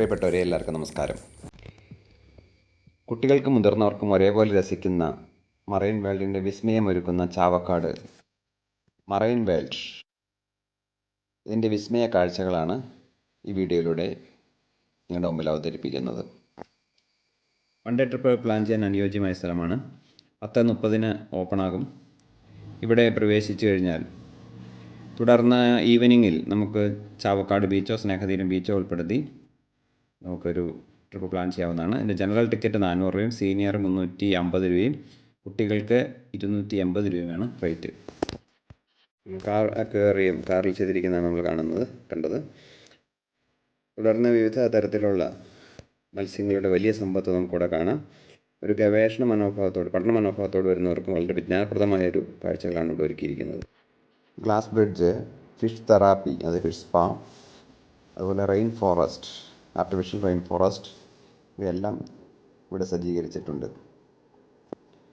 പ്രിയപ്പെട്ടവരെ എല്ലാവർക്കും നമസ്കാരം. കുട്ടികൾക്കും മുതിർന്നവർക്കും ഒരേപോലെ രസിക്കുന്ന മറൈൻ വേൾഡിൻ്റെ വിസ്മയമൊരുക്കുന്ന ചാവക്കാട് മറൈൻ വേൾഡ്, ഇതിൻ്റെ വിസ്മയ കാഴ്ചകളാണ് ഈ വീഡിയോയിലൂടെ നിങ്ങളുടെ മുമ്പിൽ അവതരിപ്പിക്കുന്നത്. വൺ ഡേ ട്രിപ്പ് പ്ലാൻ ചെയ്യാൻ അനുയോജ്യമായ സ്ഥലമാണ്. 10:30 ഓപ്പണാകും. ഇവിടെ പ്രവേശിച്ചു കഴിഞ്ഞാൽ തുടർന്ന് ഈവനിങ്ങിൽ നമുക്ക് ചാവക്കാട് ബീച്ചോ സ്നേഹതീരം ബീച്ചോ ഉൾപ്പെടുത്തി നമുക്കൊരു ട്രിപ്പ് പ്ലാൻ ചെയ്യാവുന്നതാണ്. ഇതിൻ്റെ ജനറൽ ടിക്കറ്റ് 400 രൂപയും സീനിയർ 350 രൂപയും കുട്ടികൾക്ക് 280 രൂപയാണ് റേറ്റ്. കാറിൽ ചെയ്തിരിക്കുന്നതാണ് നമ്മൾ കണ്ടത്. തുടർന്ന് വിവിധ തരത്തിലുള്ള മത്സ്യങ്ങളുടെ വലിയ സമ്പത്ത് നമുക്കിവിടെ കാണാം. ഒരു ഗവേഷണ മനോഭാവത്തോട് പഠന മനോഭാവത്തോട് വരുന്നവർക്കും വളരെ വിജ്ഞാനപ്രദമായൊരു കാഴ്ചകളാണ് ഇവിടെ ഒരുക്കിയിരിക്കുന്നത്. ഗ്ലാസ് ബ്രിഡ്ജ്, ഫിഷ് തെറാപ്പി, അത് ഫിഷ് സ്പാ, അതുപോലെ rain forest, artificial rain forest, ഇവയെല്ലാം ഇവിടെ സജ്ജീകരിച്ചിട്ടുണ്ട്.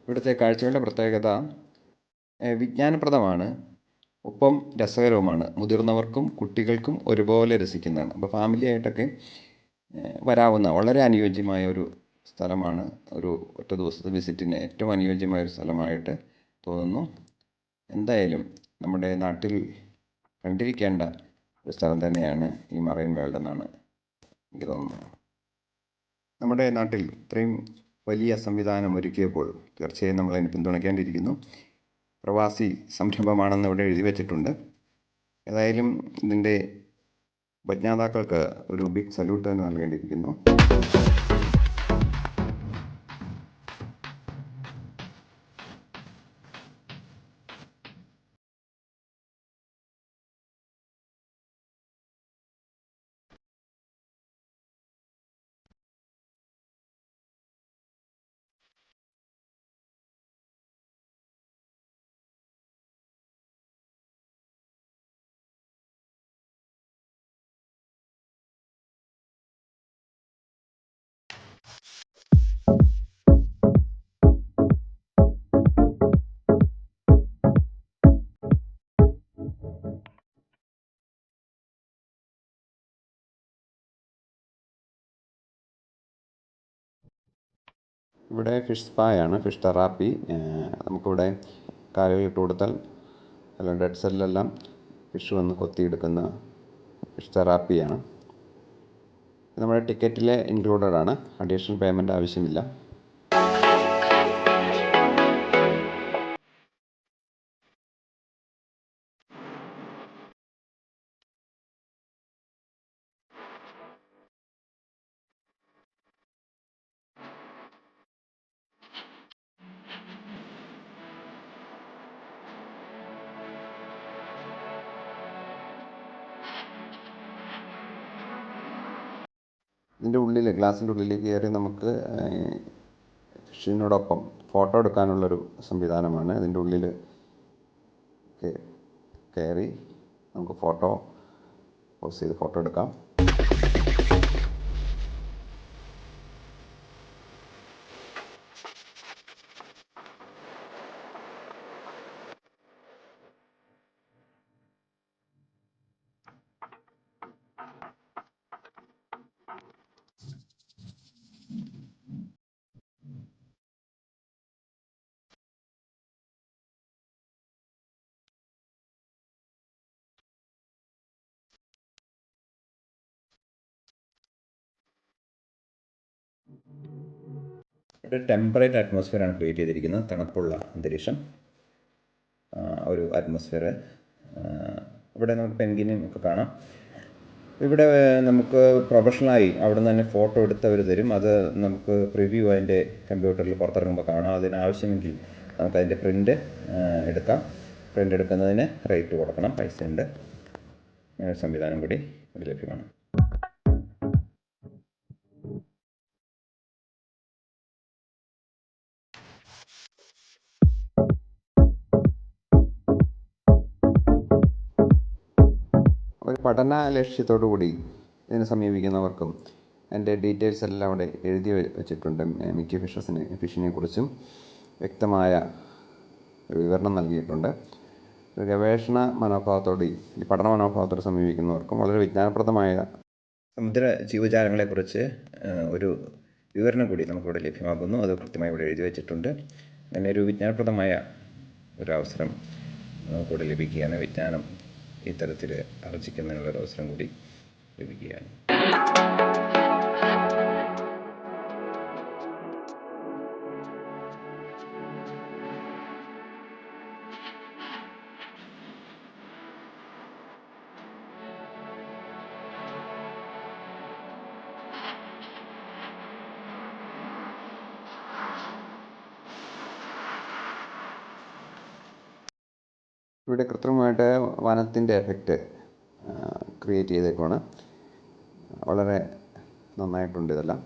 ഇവിടുത്തെ കാഴ്ചകളുടെ പ്രത്യേകത വിജ്ഞാനപ്രദമാണ്, ഒപ്പം രസകരവുമാണ്. മുതിർന്നവർക്കും കുട്ടികൾക്കും ഒരുപോലെ രസിക്കുന്നതാണ്. അപ്പോൾ ഫാമിലിയായിട്ടൊക്കെ വരാവുന്ന വളരെ അനുയോജ്യമായ ഒരു സ്ഥലമാണ്. ഒരു ഒറ്റ ദിവസത്തെ വിസിറ്റിന് ഏറ്റവും അനുയോജ്യമായ ഒരു സ്ഥലമായിട്ട് തോന്നുന്നു. എന്തായാലും നമ്മുടെ നാട്ടിൽ കണ്ടിരിക്കേണ്ട ഒരു സ്ഥലം തന്നെയാണ് ഈ മറൈൻ വേൾഡ് എന്നാണ് എനിക്ക് തോന്നുന്നു. നമ്മുടെ നാട്ടിൽ ഇത്രയും വലിയ സംവിധാനം ഒരുക്കിയപ്പോൾ തീർച്ചയായും നമ്മളതിനെ പിന്തുണയ്ക്കേണ്ടിയിരിക്കുന്നു. പ്രവാസി സംരംഭമാണെന്ന് ഇവിടെ എഴുതി വച്ചിട്ടുണ്ട്. ഏതായാലും ഇതിൻ്റെ ഉപജ്ഞാതാക്കൾക്ക് ഒരു ബിഗ് സല്യൂട്ട് തന്നെ നൽകേണ്ടിയിരിക്കുന്നു. ഇവിടെ ഫിഷ് സ്പായാണ്, ഫിഷ് തെറാപ്പി. നമുക്കിവിടെ കാലുകളിട്ട് കൊടുത്താൽ അല്ലെങ്കിൽ ഡെഡ് സെല്ലെല്ലാം ഫിഷ് വന്ന് കൊത്തിയെടുക്കുന്ന ഫിഷ് തെറാപ്പിയാണ്. നമ്മുടെ ടിക്കറ്റിൽ ഇൻക്ലൂഡഡ് ആണ്, അഡീഷണൽ പേയ്മെൻറ്റ് ആവശ്യമില്ല. ഇതിൻ്റെ ഉള്ളിൽ, ഗ്ലാസിൻ്റെ ഉള്ളിലേക്ക് കയറി നമുക്ക് ഫിഷിനോടൊപ്പം ഫോട്ടോ എടുക്കാനുള്ളൊരു സംവിധാനമാണ്. ഇതിൻ്റെ ഉള്ളിൽ കയറി നമുക്ക് പോസ് ചെയ്ത് ഫോട്ടോ എടുക്കാം. ഇവിടെ ടെമ്പറേറ്റ് അറ്റ്മോസ്ഫിയറാണ് ക്രിയേറ്റ് ചെയ്തിരിക്കുന്നത്. തണുപ്പുള്ള അന്തരീക്ഷം, ഒരു അറ്റ്മോസ്ഫിയർ. ഇവിടെ നമുക്ക് പെൻഗിനും ഒക്കെ കാണാം. ഇവിടെ നമുക്ക് പ്രൊഫഷണലായി അവിടെ നിന്ന് തന്നെ ഫോട്ടോ എടുത്തവർ തരും. അത് നമുക്ക് പ്രിവ്യൂ അതിൻ്റെ കമ്പ്യൂട്ടറിൽ പുറത്തിറങ്ങുമ്പോൾ കാണാം. അതിനാവശ്യമെങ്കിൽ നമുക്കതിൻ്റെ പ്രിൻ്റ് എടുക്കാം. പ്രിൻ്റ് എടുക്കുന്നതിന് റേറ്റ് കൊടുക്കണം, പൈസയുണ്ട്. സംവിധാനം കൂടി ലഭ്യമാണ്. ഒരു പഠന ലക്ഷ്യത്തോടു കൂടി ഇതിനെ സമീപിക്കുന്നവർക്കും എൻ്റെ ഡീറ്റെയിൽസ് എല്ലാം അവിടെ എഴുതി വച്ചിട്ടുണ്ട്. മിക്ക ഫിഷിനെ കുറിച്ചും വ്യക്തമായ ഒരു വിവരണം നൽകിയിട്ടുണ്ട്. ഒരു ഗവേഷണ മനോഭാവത്തോടെ, ഈ പഠന മനോഭാവത്തോടെ സമീപിക്കുന്നവർക്കും വളരെ വിജ്ഞാനപ്രദമായ സമുദ്ര ജീവജാലങ്ങളെക്കുറിച്ച് ഒരു വിവരണം കൂടി നമുക്കിവിടെ ലഭ്യമാകുന്നു. അത് കൃത്യമായി ഇവിടെ എഴുതി വച്ചിട്ടുണ്ട്. അങ്ങനെ ഒരു വിജ്ഞാനപ്രദമായ ഒരവസരം നമുക്കിവിടെ ലഭിക്കുകയാണ്. വിജ്ഞാനം ഇത്തരത്തിൽ ആർജിക്കുന്നതിനുള്ളൊരു അവസരം കൂടി ലഭിക്കുകയാണ്. ഇവിടെ കൃത്രിമമായിട്ട് വനത്തിൻ്റെ എഫക്റ്റ് ക്രിയേറ്റ് ചെയ്തേക്കുവാണ്. വളരെ നന്നായിട്ടുണ്ട് ഇതെല്ലാം.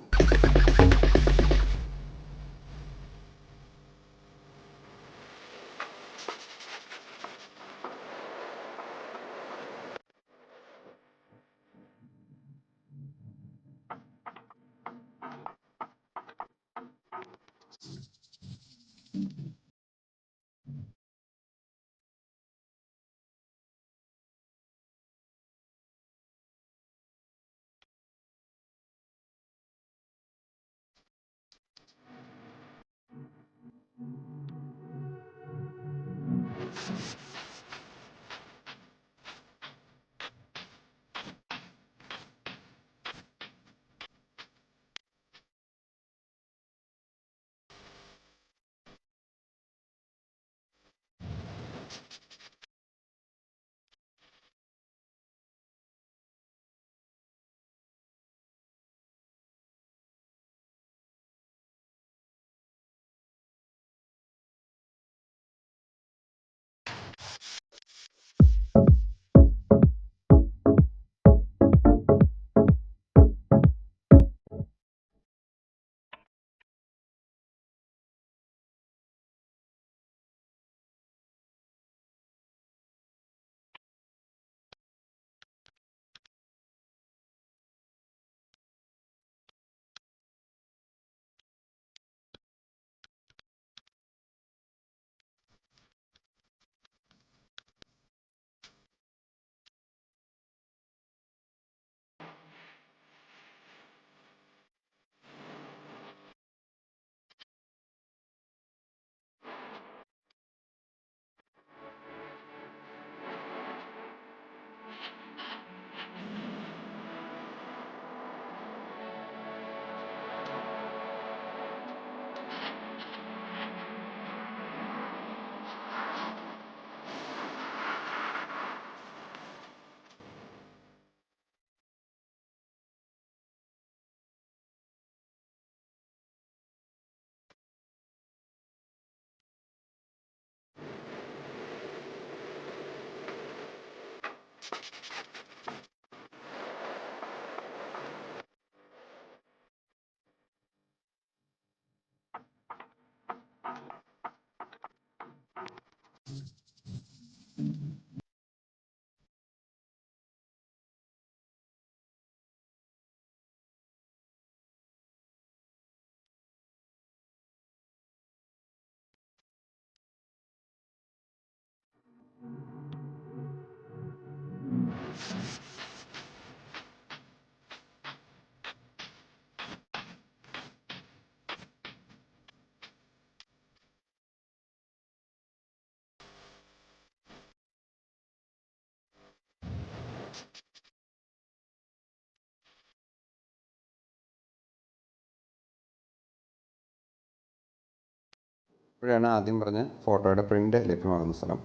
ഇവിടെയാണ് ആദ്യം പറഞ്ഞ ഫോട്ടോയുടെ പ്രിൻ്റ് ലഭ്യമാകുന്ന സ്ഥലം.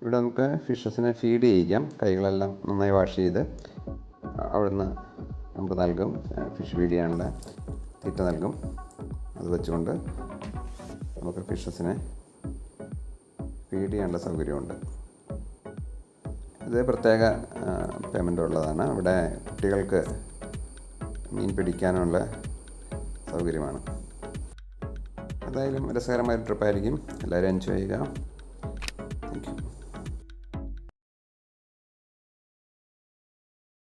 ഇവിടെ നമുക്ക് ഫിഷസിനെ ഫീഡ് ചെയ്യിക്കാം. കൈകളെല്ലാം നന്നായി വാഷ് ചെയ്ത് അവിടുന്ന് നമുക്ക് നൽകും. ഫിഷ് ഫീഡ് ചെയ്യാനുള്ള തീറ്റ നൽകും. അത് വെച്ചുകൊണ്ട് നമുക്ക് ഫിഷസിനെ ഫീഡ് ചെയ്യാനുള്ള സൗകര്യമുണ്ട്. ഇത് പ്രത്യേക പേയ്മെൻ്റ് ഉള്ളതാണ്. ഇവിടെ കുട്ടികൾക്ക് മീൻ പിടിക്കാനുള്ള സൗകര്യമാണ്. എന്തായാലും രസകരമായ ട്രിപ്പായിരിക്കും. എല്ലാവരും എൻജോയ് ചെയ്യുക.